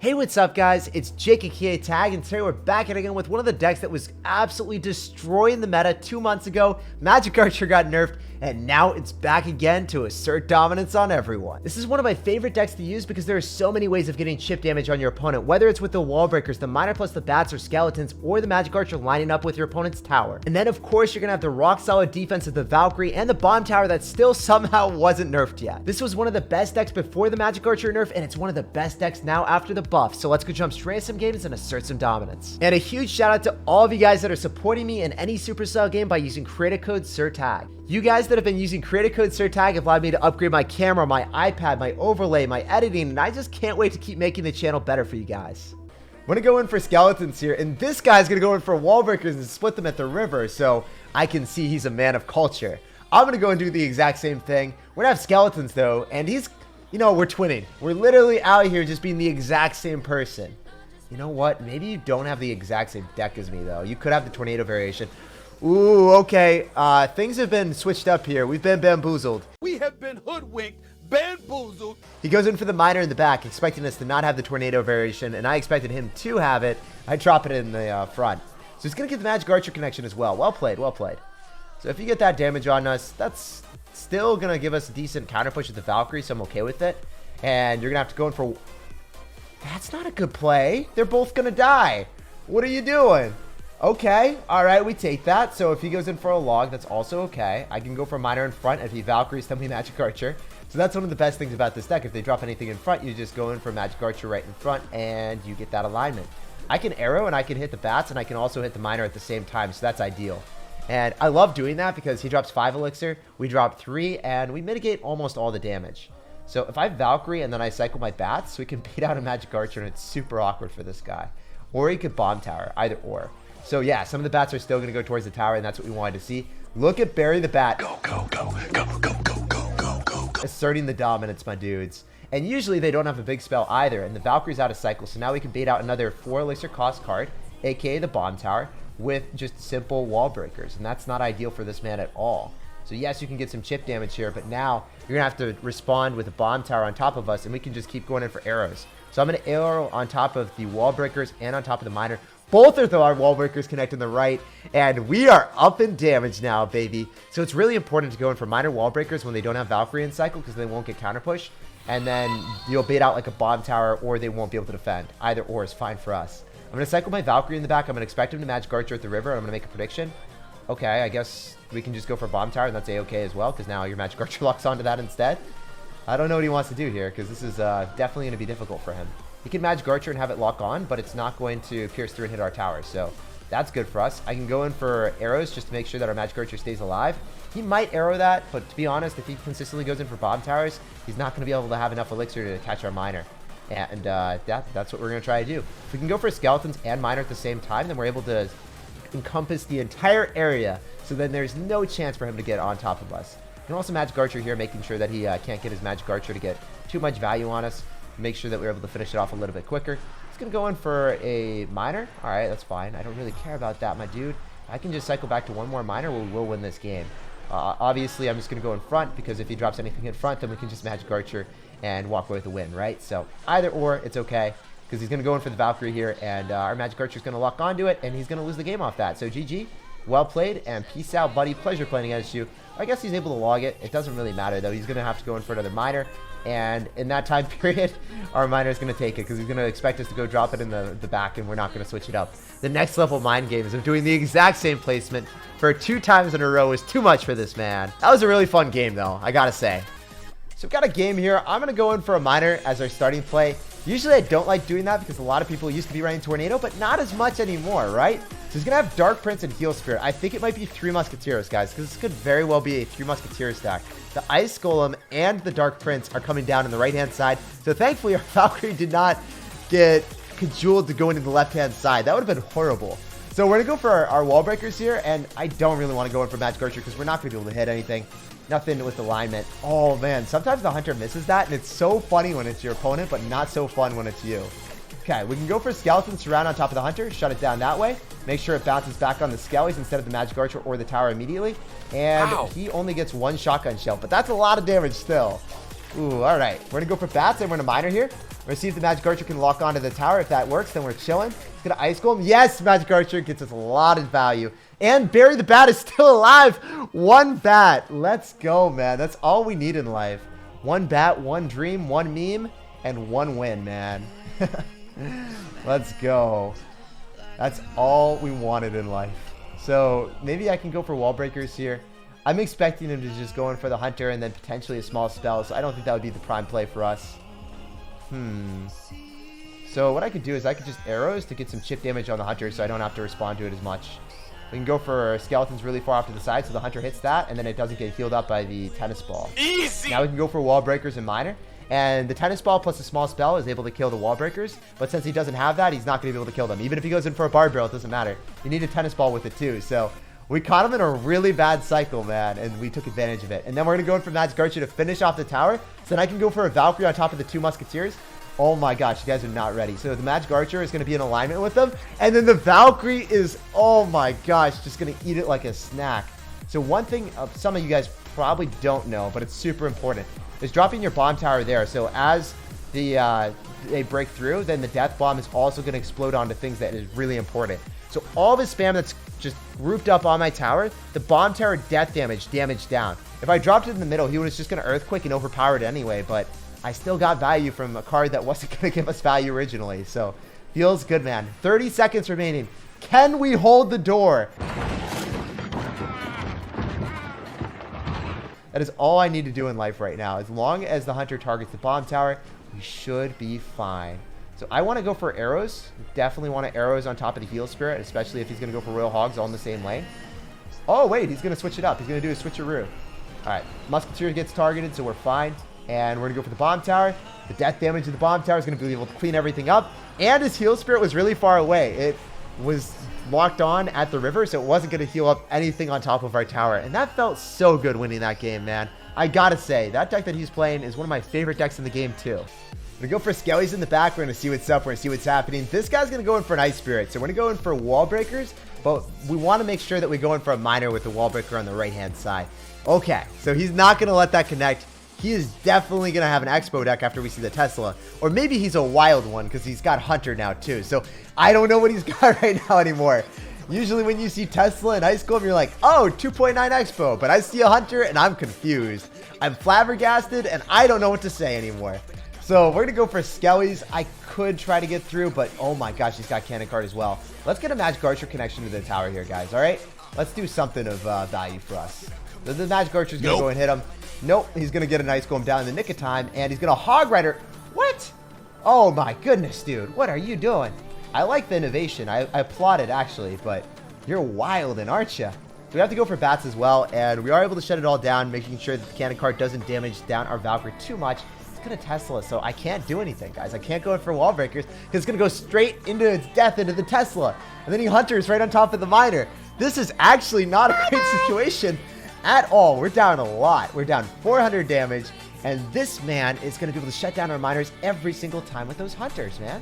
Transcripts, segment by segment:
Hey, what's up guys? It's SirTagCR, and today we're back at it again with one of the decks that was absolutely destroying the meta 2 months ago. Magic Archer got nerfed, and now it's back again to assert dominance on everyone. This is one of my favorite decks to use because there are so many ways of getting chip damage on your opponent, whether it's with the wall breakers, the miner plus the bats or skeletons, or the Magic Archer lining up with your opponent's tower. And then of course you're gonna have the rock solid defense of the Valkyrie and the bomb tower that still somehow wasn't nerfed yet. This was one of the best decks before the Magic Archer nerf, and it's one of the best decks now after the buff. So let's go jump straight into some games and assert some dominance. And a huge shout out to all of you guys that are supporting me in any Supercell game by using creator code SirTag. You guys that have been using creator code SirTag have allowed me to upgrade my camera, my iPad, my overlay, my editing, and I just can't wait to keep making the channel better for you guys. I'm gonna go in for skeletons here, and this guy's gonna go in for wall breakers and split them at the river, so I can see he's a man of culture. I'm gonna go and do the exact same thing. We're gonna have skeletons though, and he's, you know, we're twinning. We're literally out here just being the exact same person. You know what? Maybe you don't have the exact same deck as me though. You could have the tornado variation. Ooh, okay. Things have been switched up here. We've been bamboozled. We have been hoodwinked, bamboozled. He goes in for the miner in the back, expecting us to not have the tornado variation, and I expected him to have it. I drop it in the front. So he's going to get the Magic Archer connection as well. Well played, well played. So if you get that damage on us, that's still going to give us a decent counter push with the Valkyrie, so I'm okay with it. And you're going to have to go in for... That's not a good play. They're both going to die. What are you doing? Okay, all right, we take that. So if he goes in for a log, that's also okay. I can go for a miner in front. If he Valkyries, then we Magic Archer. So that's one of the best things about this deck. If they drop anything in front, you just go in for Magic Archer right in front, and you get that alignment. I can arrow, and I can hit the bats, and I can also hit the miner at the same time, so that's ideal. And I love doing that because he drops 5 elixir, we drop 3, and we mitigate almost all the damage. So if I Valkyrie and then I cycle my bats, we can beat out a Magic Archer, and it's super awkward for this guy. Or he could bomb tower, either or. So yeah, some of the bats are still going to go towards the tower, and that's what we wanted to see. Look at Barry the Bat. Go, go, go, go, go, go, go, go, go, go. Asserting the dominance, my dudes. And usually they don't have a big spell either, and the Valkyrie's out of cycle, so now we can bait out another 4 elixir cost card, aka the bomb tower, with just simple wall breakers, and that's not ideal for this man at all. So yes, you can get some chip damage here, but now you're gonna have to respond with a bomb tower on top of us, and we can just keep going in for arrows. So I'm gonna arrow on top of the wall breakers and on top of the miner. Both of our wall breakers connect on the right, and we are up in damage now, baby. So it's really important to go in for minor wall breakers when they don't have Valkyrie in cycle, because they won't get counter push, and then you'll bait out like a bomb tower, or they won't be able to defend. Either or is fine for us. I'm gonna cycle my Valkyrie in the back. I'm gonna expect him to Magic Archer at the river, and I'm gonna make a prediction. Okay, I guess we can just go for bomb tower, and that's a-okay as well, because now your Magic Archer locks onto that instead. I don't know what he wants to do here, because this is definitely going to be difficult for him. He can Magic Archer and have it lock on, but it's not going to pierce through and hit our towers, so that's good for us. I can go in for arrows just to make sure that our Magic Archer stays alive. He might arrow that, but to be honest, if he consistently goes in for bomb towers, he's not going to be able to have enough elixir to catch our miner. And that's what we're going to try to do. If we can go for skeletons and miner at the same time, then we're able to encompass the entire area, so then there's no chance for him to get on top of us. You can also Magic Archer here, making sure that he can't get his Magic Archer to get too much value on us. Make sure that we're able to finish it off a little bit quicker. He's going to go in for a miner. All right, that's fine. I don't really care about that, my dude. I can just cycle back to one more miner, we'll win this game. Obviously, I'm just going to go in front, because if he drops anything in front, then we can just Magic Archer and walk away with the win, right? So either or, it's okay, because he's going to go in for the Valkyrie here, and our Magic Archer is going to lock onto it, and he's going to lose the game off that. So GG, well played, and peace out, buddy. Pleasure playing against you. I guess he's able to log it. It doesn't really matter, though. He's going to have to go in for another miner, and in that time period, our miner is going to take it, because he's going to expect us to go drop it in the back, and we're not going to switch it up. The next level mind games of doing the exact same placement for 2 times in a row is too much for this man. That was a really fun game, though, I gotta say. So we've got a game here. I'm going to go in for a miner as our starting play. Usually I don't like doing that because a lot of people used to be running Tornado, but not as much anymore, right? So he's going to have Dark Prince and Heal Spirit. I think it might be 3 Musketeers, guys, because this could very well be a 3 Musketeers stack. The Ice Golem and the Dark Prince are coming down on the right-hand side. So thankfully our Valkyrie did not get cajoled to go into the left-hand side. That would have been horrible. So we're going to go for our wall breakers here, and I don't really want to go in for Magic Archer because we're not going to be able to hit anything. Nothing with alignment. Oh man, sometimes the hunter misses that, and it's so funny when it's your opponent, but not so fun when it's you. Okay, we can go for skeleton surround on top of the hunter, shut it down that way, make sure it bounces back on the skellies instead of the Magic Archer or the tower immediately, and he only gets 1 shotgun shell, but that's a lot of damage still. Ooh, all right, we're gonna go for bats, and we're gonna miner here. We're going to see if the Magic Archer can lock onto the tower. If that works, then we're chilling. He's going to Ice Golem. Yes, Magic Archer gets us a lot of value. And Barry the Bat is still alive. 1 bat. Let's go, man. That's all we need in life. 1 bat, 1 dream, 1 meme, and 1 win, man. Let's go. That's all we wanted in life. So maybe I can go for wall breakers here. I'm expecting him to just go in for the Hunter and then potentially a small spell. So I don't think that would be the prime play for us. So what I could do is I could just arrows to get some chip damage on the Hunter so I don't have to respond to it as much. We can go for skeletons really far off to the side so the Hunter hits that and then it doesn't get healed up by the tennis ball. Easy. Now we can go for wall breakers and miner. And the tennis ball plus a small spell is able to kill the wall breakers. But since he doesn't have that, he's not going to be able to kill them. Even if he goes in for a bar barrel, it doesn't matter. You need a tennis ball with it too. So we caught him in a really bad cycle, man. And we took advantage of it. And then we're going to go in for Magic Archer to finish off the tower. So then I can go for a Valkyrie on top of the 2 Musketeers. Oh my gosh, you guys are not ready. So the Magic Archer is going to be in alignment with them. And then the Valkyrie is, oh my gosh, just going to eat it like a snack. So one thing some of you guys probably don't know, but it's super important, is dropping your bomb tower there. So as they break through, then the death bomb is also going to explode onto things that is really important. So all the spam that's just grouped up on my tower, the bomb tower death damage down. If I dropped it in the middle, he was just going to earthquake and overpower it anyway, but I still got value from a card that wasn't going to give us value originally. So feels good, man. 30 seconds remaining. Can we hold the door? That is all I need to do in life right now. As long as the Hunter targets the bomb tower, we should be fine. So I want to go for arrows. Definitely want to arrows on top of the heal spirit, especially if he's going to go for Royal Hogs all in the same lane. Oh, wait, he's going to switch it up. He's going to do a switcheroo. All right, Musketeer gets targeted, so we're fine. And we're going to go for the bomb tower. The death damage of the bomb tower is going to be able to clean everything up. And his heal spirit was really far away. It was locked on at the river, so it wasn't going to heal up anything on top of our tower. And that felt so good winning that game, man. I gotta say, that deck that he's playing is one of my favorite decks in the game, too. We're going to go for Skellies in the back. We're going to see what's up. We're going to see what's happening. This guy's going to go in for an Ice Spirit. So we're going to go in for wall breakers, but we want to make sure that we go in for a miner with the wall breaker on the right-hand side. Okay, so he's not going to let that connect. He is definitely going to have an Expo deck after we see the Tesla. Or maybe he's a wild one because he's got Hunter now too. So I don't know what he's got right now anymore. Usually when you see Tesla and Ice Golem, you're like, oh, 2.9 Expo. But I see a Hunter and I'm confused. I'm flabbergasted and I don't know what to say anymore. So we're going to go for Skellies. I could try to get through, but oh my gosh, he's got Cannon Card as well. Let's get a Magic Archer connection to the tower here, guys. All right? Let's do something of value for us. The Magic Archer is going to go and hit him. Nope, he's going to get a nice Golem down in the nick of time, and he's going to Hog Rider. What? Oh my goodness, dude. What are you doing? I like the innovation. I applaud it, actually, but you're wild, aren't you? We have to go for bats as well, and we are able to shut it all down, making sure that the Cannon Card doesn't damage down our Valkyrie too much. It's going to Tesla, so I can't do anything, guys. I can't go in for wall breakers, because it's going to go straight into its death into the Tesla. And then he Hunters right on top of the miner. This is actually not a great situation at all. We're down a lot. We're down 400 damage, and this man is going to be able to shut down our miners every single time with those Hunters, man.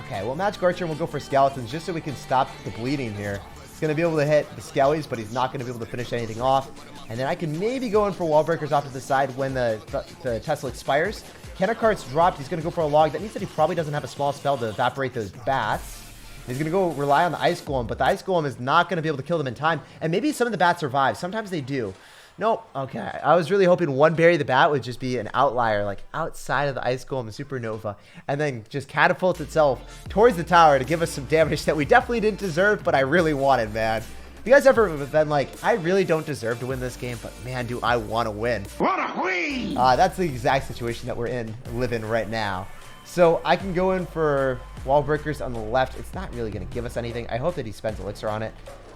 Okay, well, Magic Archer will go for Skeletons just so we can stop the bleeding here. He's going to be able to hit the Skellies, but he's not going to be able to finish anything off. And then I can maybe go in for wall breakers off to the side when the Tesla expires. Cannon Card's dropped. He's going to go for a log. That means that he probably doesn't have a small spell to evaporate those bats. He's going to go rely on the Ice Golem, but the Ice Golem is not going to be able to kill them in time. And maybe some of the bats survive. Sometimes they do. Nope. Okay. I was really hoping one Bury the Bat would just be an outlier, like outside of the Ice Golem Supernova, and then just catapult itself towards the tower to give us some damage that we definitely didn't deserve, but I really wanted, man. You guys ever been like, I really don't deserve to win this game, but man, do I want to win. What a queen! That's the exact situation that we're in, living right now. So I can go in for wall breakers on the left. It's not really going to give us anything. I hope that he spends elixir on it.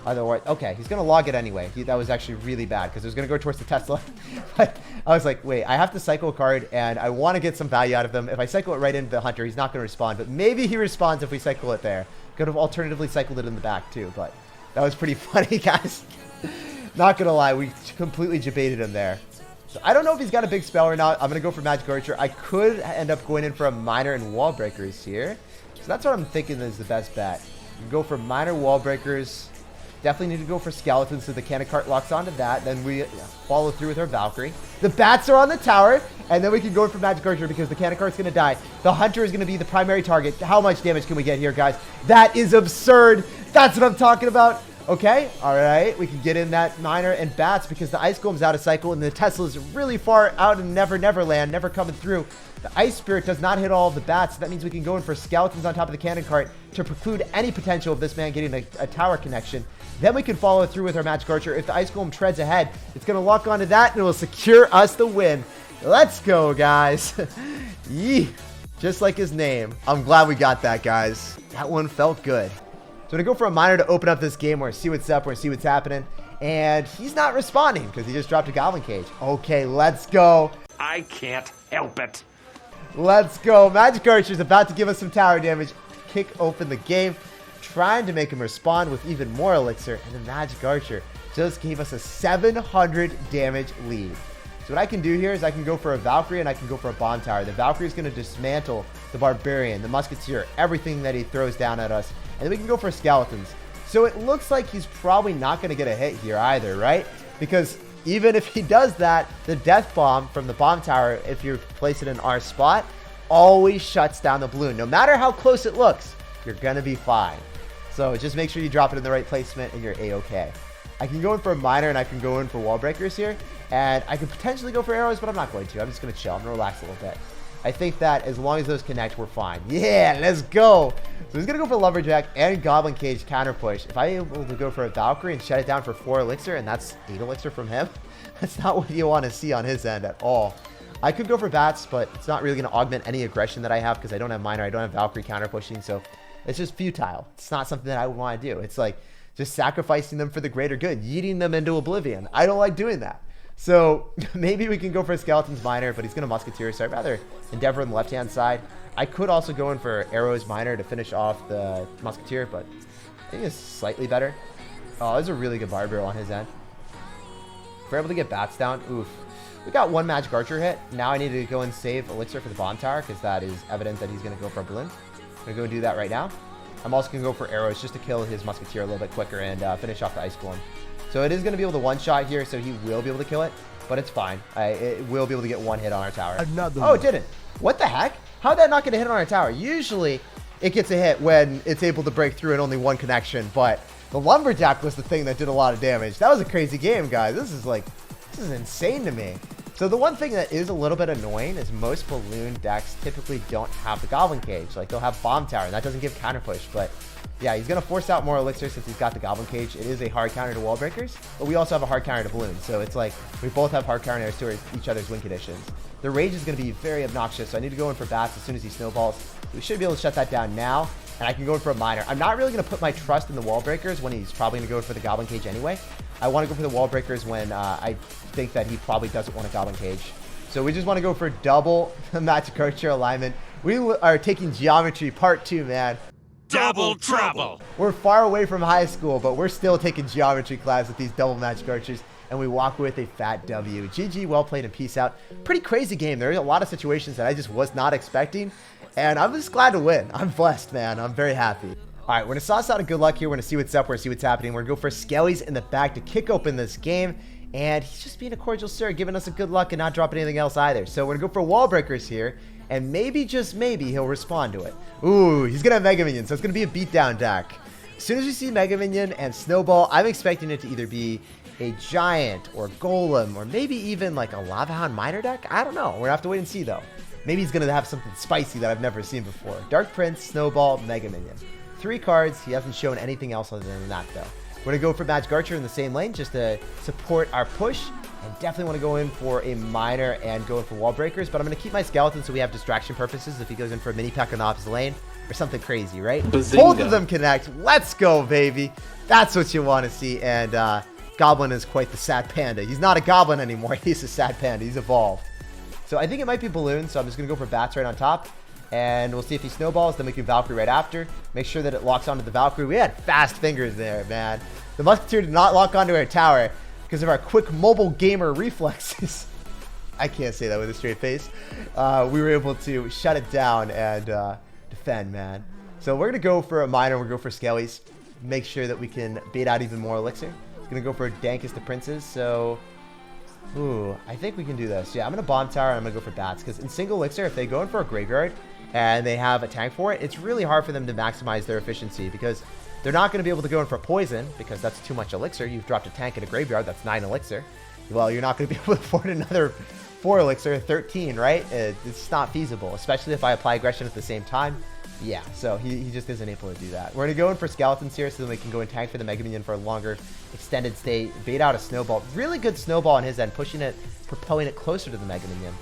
Otherwise, okay, he's going to log it anyway. That was actually really bad because it was going to go towards the Tesla. But I was like, wait, I have to cycle a card and I want to get some value out of them. If I cycle it right into the Hunter, he's not going to respond. But maybe he responds if we cycle it there. Could have alternatively cycled it in the back too, but that was pretty funny, guys. Not going to lie, we completely debated him there. So I don't know if he's got a big spell or not. I'm going to go for Magic Archer. I could end up going in for a Miner and Wall Breakers here. So that's what I'm thinking is the best bet. You can go for Miner Wall Breakers. Definitely need to go for skeletons so the cannon cart locks onto that. Then we follow through with our Valkyrie. The bats are on the tower, and then we can go in for Magic Archer because the cannon cart's going to die. The hunter is going to be the primary target. How much damage can we get here, guys? That is absurd. That's what I'm talking about. Okay, all right. We can get in that miner and bats because the ice golem's out of cycle, and the Tesla is really far out in Never Land, never coming through. The Ice Spirit does not hit all of the bats. So that means we can go in for skeletons on top of the cannon cart to preclude any potential of this man getting a tower connection. Then we can follow through with our Magic Archer. If the Ice Golem treads ahead, it's going to lock onto that, and it will secure us the win. Let's go, guys. Yee. Just like his name. I'm glad we got that, guys. That one felt good. So I'm going to go for a miner to open up this game. We're going to see what's up. We're going to see what's happening. And he's not responding because he just dropped a Goblin Cage. Okay, let's go. I can't help it. Let's go. Magic Archer's about to give us some tower damage. Kick open the game. Trying to make him respond with even more elixir. And the Magic Archer just gave us a 700 damage lead. So what I can do here is I can go for a Valkyrie and I can go for a Bomb Tower. The Valkyrie is going to dismantle the Barbarian, the Musketeer, everything that he throws down at us. And then we can go for Skeletons. So it looks like he's probably not going to get a hit here either, right? Because even if he does that, the Death Bomb from the Bomb Tower, if you place it in our spot, always shuts down the balloon. No matter how close it looks, you're going to be fine. So just make sure you drop it in the right placement and you're A-okay. I can go in for a miner and I can go in for wall breakers here. And I could potentially go for arrows, but I'm not going to. I'm just going to chill. I'm going to relax a little bit. I think that as long as those connect, we're fine. Yeah, let's go. So he's going to go for Lumberjack and Goblin Cage counter push. If I'm able to go for a Valkyrie and shut it down for 4 elixir, and that's 8 elixir from him, that's not what you want to see on his end at all. I could go for bats, but it's not really going to augment any aggression that I have because I don't have miner. I don't have Valkyrie counter pushing, so it's just futile. It's not something that I would want to do. It's like just sacrificing them for the greater good, yeeting them into oblivion. I don't like doing that. So maybe we can go for a Skeleton's Miner, but he's going to Musketeer, so I'd rather endeavor on the left-hand side. I could also go in for Arrows Miner to finish off the Musketeer, but I think it's slightly better. Oh, there's a really good Barber on his end. If we're able to get bats down, oof. We got 1 Magic Archer hit. Now I need to go and save Elixir for the Bomb Tower, because that is evidence that he's going to go for a Balloon. I'm going to go and do that right now. I'm also going to go for Arrows just to kill his Musketeer a little bit quicker and finish off the Ice Golem. So it is going to be able to one-shot here, so he will be able to kill it, but it's fine. It will be able to get 1 hit on our tower. Oh, it didn't. What the heck? How'd that not get a hit on our tower? Usually, it gets a hit when it's able to break through and only 1 connection, but the Lumberjack was the thing that did a lot of damage. That was a crazy game, guys. This is insane to me. So the one thing that is a little bit annoying is most balloon decks typically don't have the Goblin Cage. Like, they'll have Bomb Tower, and that doesn't give counter push, but yeah, he's going to force out more elixir since he's got the Goblin Cage. It is a hard counter to wall breakers, but we also have a hard counter to balloons. So it's like we both have hard counters to each other's win conditions. The rage is going to be very obnoxious, so I need to go in for bats as soon as he snowballs. We should be able to shut that down now, and I can go in for a miner. I'm not really going to put my trust in the wall breakers when he's probably going to go for the Goblin Cage anyway. I want to go for the wall breakers when I think that he probably doesn't want a Goblin Cage. So we just want to go for double Magic Archer alignment. We are taking Geometry Part 2, man. Double trouble. We're far away from high school, but we're still taking geometry class with these double Magic Archers, and we walk with a fat W. GG, well played, and peace out. Pretty crazy game. There are a lot of situations that I just was not expecting, and I'm just glad to win. I'm blessed, man. I'm very happy. All right, we're going to sauce out a good luck here. We're going to see what's up. We're going to see what's happening. We're going to go for Skellies in the back to kick open this game, and he's just being a cordial sir, giving us a good luck and not dropping anything else either. So we're going to go for wall breakers here. And maybe, just maybe, he'll respond to it. Ooh, he's going to have Mega Minion, so it's going to be a beatdown deck. As soon as we see Mega Minion and Snowball, I'm expecting it to either be a Giant or Golem or maybe even like a Lava Hound Miner deck. I don't know. We're going to have to wait and see, though. Maybe he's going to have something spicy that I've never seen before. Dark Prince, Snowball, Mega Minion. 3 cards. He hasn't shown anything else other than that, though. We're going to go for Magic Archer in the same lane just to support our push. And definitely want to go in for a miner and go in for wall breakers, but I'm going to keep my skeleton so we have distraction purposes if he goes in for a mini peck on the opposite lane or something crazy, right? Bazinga. Both of them connect. Let's go, baby. That's what you want to see. And Goblin is quite the sad panda. He's not a goblin anymore. He's a sad panda. He's evolved. So I think it might be balloons, so I'm just going to go for bats right on top. And we'll see if he snowballs, then we can Valkyrie right after. Make sure that it locks onto the Valkyrie. We had fast fingers there, man. The Musketeer did not lock onto our tower because of our quick mobile gamer reflexes. I can't say that with a straight face. We were able to shut it down and defend, man. So we're going to go for a miner. We're going to go for Skellies. make sure that we can bait out even more elixir. He's going to go for Dankest of Princes, so... Ooh, I think we can do this. Yeah, I'm going to Bomb Tower and I'm going to go for Bats, because in single elixir, if they go in for a graveyard and they have a tank for it, it's really hard for them to maximize their efficiency, because they're not going to be able to go in for poison, because that's too much elixir. You've dropped a tank in a graveyard, that's 9 elixir. Well, you're not going to be able to afford another 4 elixir, 13, right? It's not feasible, especially if I apply aggression at the same time. Yeah, so he just isn't able to do that. We're going to go in for Skeletons here, so then we can go and tank for the Mega Minion for a longer extended stay. Bait out a Snowball. Really good Snowball on his end, pushing it, propelling it closer to the Mega Minion.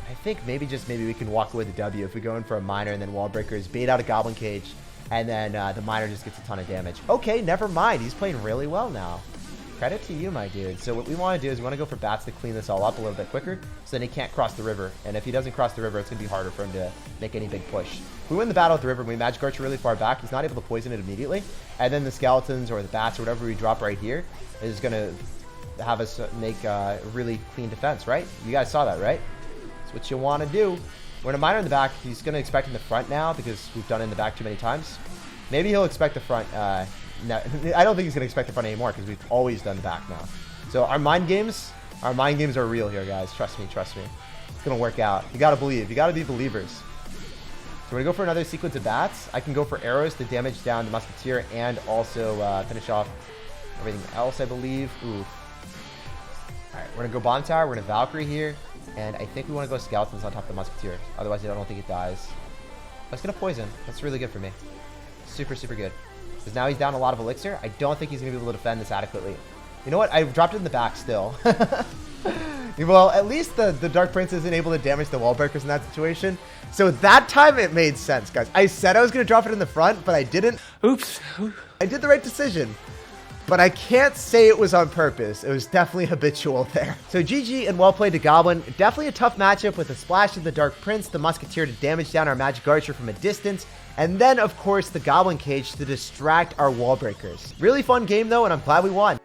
I think maybe we can walk away with the W if we go in for a Miner and then Wall Breakers, bait out a Goblin Cage, and then the Miner just gets a ton of damage. Okay, never mind. He's playing really well now. Credit to you, my dude. So what we want to do is we want to go for Bats to clean this all up a little bit quicker, so then he can't cross the river. And if he doesn't cross the river, it's going to be harder for him to make any big push. If we win the battle at the river, we Magic Archer really far back, he's not able to poison it immediately. And then the Skeletons or the Bats or whatever we drop right here is going to have us make a really clean defense, right? You guys saw that, right? That's what you want to do. We're going to Miner in the back. He's going to expect in the front now because we've done it in the back too many times. Maybe he'll expect the front. No, I don't think he's going to expect the front anymore because we've always done the back now. So our mind games are real here, guys. Trust me, trust me. It's going to work out. You got to believe. You got to be believers. So we're going to go for another sequence of Bats. I can go for arrows to damage down the Musketeer and also finish off everything else, I believe. Ooh. All right, we're going to go Bomb Tower. We're going to Valkyrie here. And I think we want to go Skeletons on top of the Musketeer. Otherwise, I don't think it dies. That's going to poison. That's really good for me. Super, super good. Because now he's down a lot of elixir. I don't think he's going to be able to defend this adequately. You know what? I dropped it in the back still. Well, at least the Dark Prince isn't able to damage the Wall Breakers in that situation. So that time it made sense, guys. I said I was going to drop it in the front, but I didn't. Oops. I did the right decision. But I can't say it was on purpose. It was definitely habitual there. So GG and well played to Goblin. Definitely a tough matchup with a splash of the Dark Prince, the Musketeer to damage down our Magic Archer from a distance, and then, of course, the Goblin Cage to distract our Wall Breakers. Really fun game, though, and I'm glad we won.